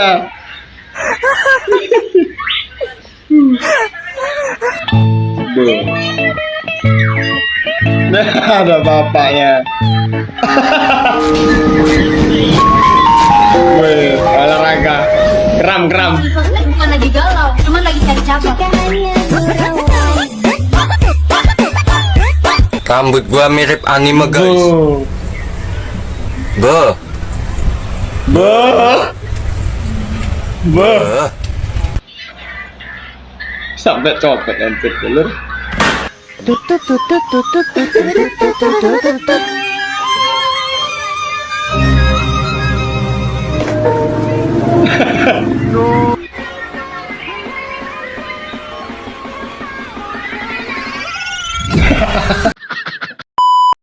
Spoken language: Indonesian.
ya. Duh. Nah, ada bapaknya. Wih, olahraga. Kram. Bukan lagi galau, cuman lagi cari cabang. Rambut gua mirip anime guys. Buh. Beuh. Buh. Sampai copet anjir dulur.